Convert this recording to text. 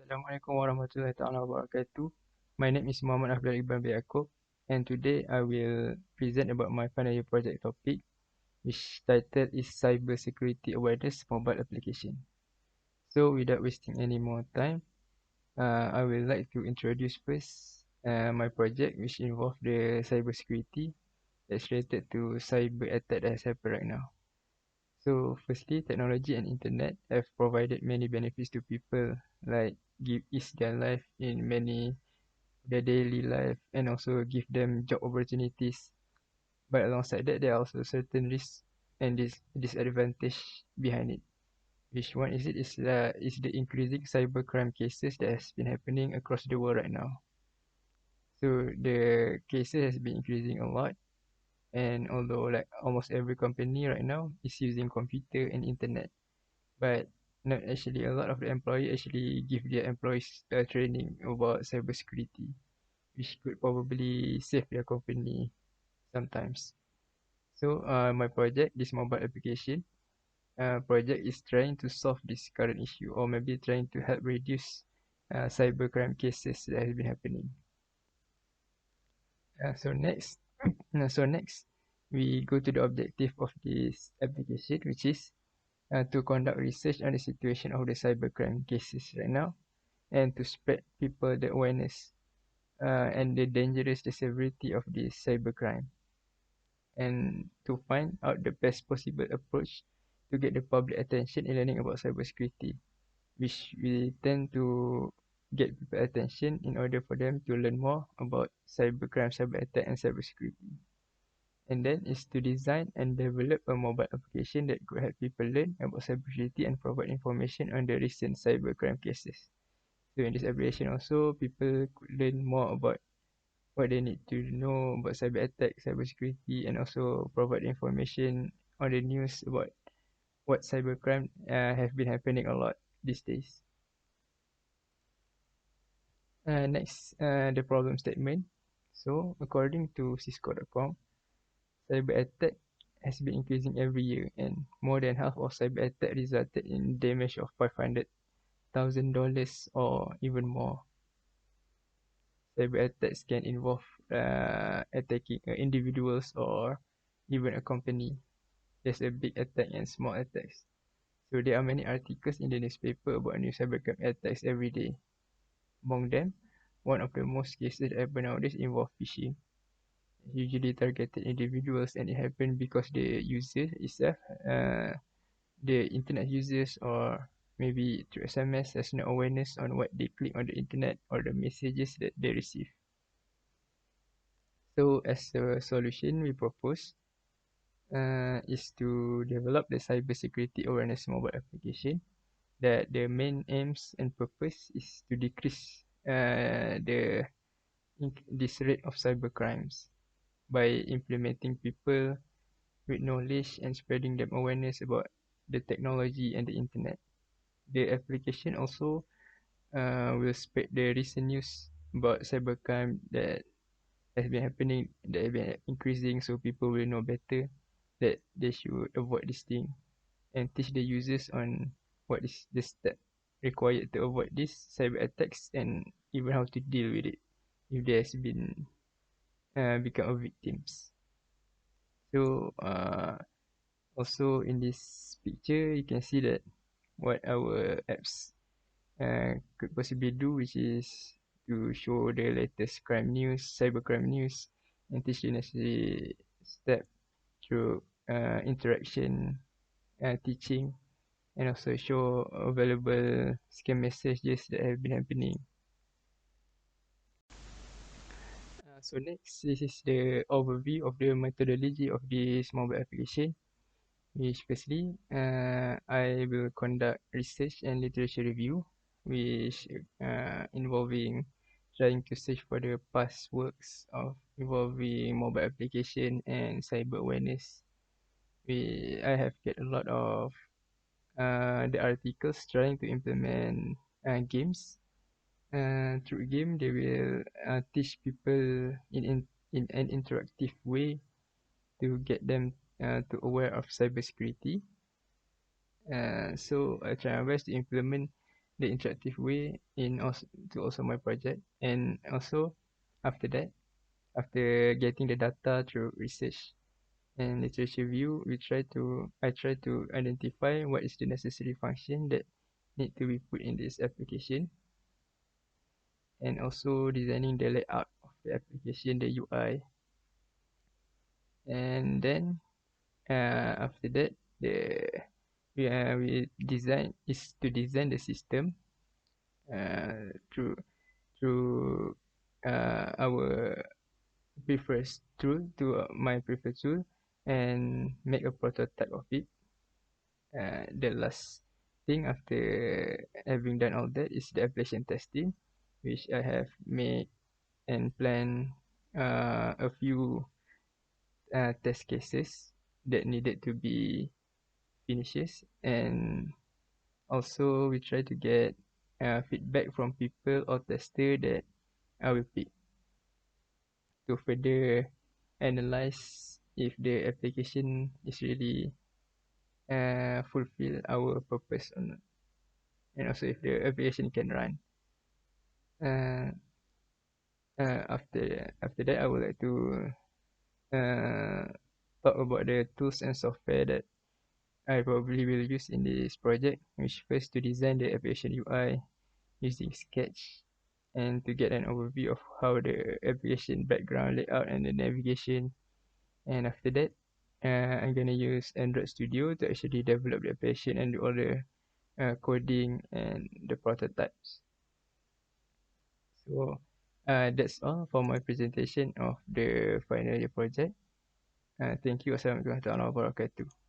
Assalamualaikum warahmatullahi taala wabarakatuh. My name is Muhammad Afdal Ibrahim bin Yaakob, and today I will present about my final year project topic, which title is Cyber Security Awareness Mobile Application. So without wasting any more time, I will like to introduce first my project, which involve the cyber security that's related to cyber attack that has happened right now. So firstly, technology and internet have provided many benefits to people, like give ease their life in many their daily life and also give them job opportunities. But alongside that, there are also certain risks and disadvantage behind it. Which one is it? Is the increasing cybercrime cases that has been happening across the world right now. So the cases has been increasing a lot, and although like almost every company right now is using computer and internet, but not actually a lot of the employee actually give their employees training about cybersecurity, which could probably save their company sometimes. So my project, this mobile application project is trying to solve this current issue, or maybe trying to help reduce cybercrime cases that have been happening. So next we go to the objective of this application, which is to conduct research on the situation of the cybercrime cases right now, and to spread people the awareness and the severity of this cybercrime, and to find out the best possible approach to get the public attention in learning about cybersecurity, which we tend to get people attention in order for them to learn more about cybercrime, cyber attack, and cybersecurity. And then is to design and develop a mobile application that could help people learn about cybersecurity and provide information on the recent cybercrime cases. So in this application also, people could learn more about what they need to know about cyber attack, cyber security, and also provide information on the news about what cybercrime have been happening a lot these days. Next, the problem statement. So according to Cisco.com, cyber attack has been increasing every year, and more than half of cyber attack resulted in damage of $500,000 or even more. Cyber attacks can involve attacking individuals or even a company. There's a big attack and small attacks. So there are many articles in the newspaper about new cybercrime attacks every day. Among them, one of the most cases that happen nowadays involve phishing. Usually targeted individuals, and it happened because the user itself, the internet users, or maybe through SMS, has no awareness on what they click on the internet or the messages that they receive. So as a solution, we propose is to develop the cybersecurity awareness mobile application that the main aims and purpose is to decrease this rate of cyber crimes by implementing people with knowledge and spreading them awareness about the technology and the internet. The application also will spread the recent news about cybercrime that has been happening, that have been increasing, so people will know better that they should avoid this thing, and teach the users on what is the step required to avoid these cyber attacks, and even how to deal with it if there has been become a victims. So also in this picture you can see that what our apps could possibly do, which is to show the latest crime news, cybercrime news, and teach the necessary step through interaction, teaching, and also show available scam messages that have been happening. So next, this is the overview of the methodology of this mobile application, which firstly, I will conduct research and literature review, which involving trying to search for the past works of involving mobile application and cyber awareness. I have get a lot of the articles trying to implement games. Through game, they will teach people in an interactive way to get them to aware of cybersecurity. So I try my best to implement the interactive way in also to also my project. And also after that, after getting the data through research and literature review, I try to identify what is the necessary function that need to be put in this application, and also designing the layout of the application, the UI. And then after that, the we design is to design the system through our preferred tool to my preferred tool, and make a prototype of it. The last thing after having done all that is the application testing, which I have made and planned a few test cases that needed to be finishes. And also we try to get feedback from people or tester that I will pick to further analyze if the application is really fulfill our purpose or not, and also if the application can run. Uh, after that, I would like to uh, talk about the tools and software that I probably will use in this project, which first to design the application UI using Sketch, and to get an overview of how the application background layout and the navigation. And after that, I'm gonna use Android Studio to actually develop the application and do all the coding and the prototypes. So that's all for my presentation of the final year project. Thank you. Assalamualaikum warahmatullahi wabarakatuh.